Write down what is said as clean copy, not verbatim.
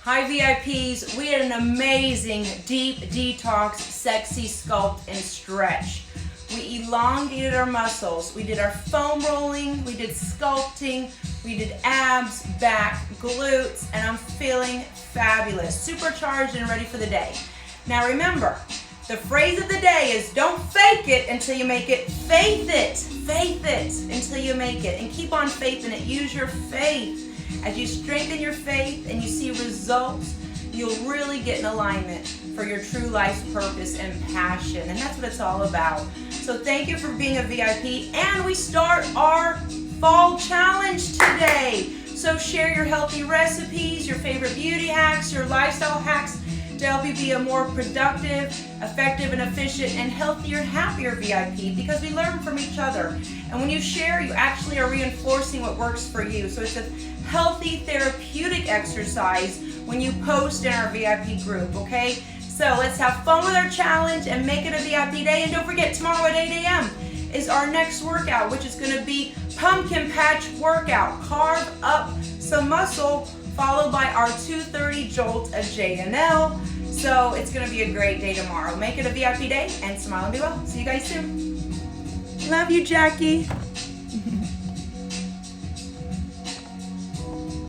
Hi VIPs, we had an amazing deep detox, sexy sculpt and stretch. We elongated our muscles, we did our foam rolling, we did sculpting, we did abs, back, glutes, and I'm feeling fabulous, supercharged and ready for the day. Now remember, the phrase of the day is don't fake it until you make it, faith it until you make it, and keep on faithing it. Use your faith. As you strengthen your faith and you see results, you'll really get in alignment for your true life's purpose and passion. And that's what it's all about. So thank you for being a VIP. And we start our fall challenge today. So share your healthy recipes, your favorite beauty hacks, your lifestyle hacks to help you be a more productive, effective, and efficient, and healthier and happier VIP, because we learn from each other. And when you share, you actually are reinforcing what works for you. So it's a healthy, therapeutic exercise when you post in our VIP group, okay? So let's have fun with our challenge and make it a VIP day. And don't forget, tomorrow at 8 a.m. is our next workout, which is gonna be pumpkin patch workout. Carve up some muscle, followed by our 2:30 jolt at JNL. So it's gonna be a great day tomorrow. Make it a VIP day and smile and be well. See you guys soon. Love you, Jackie.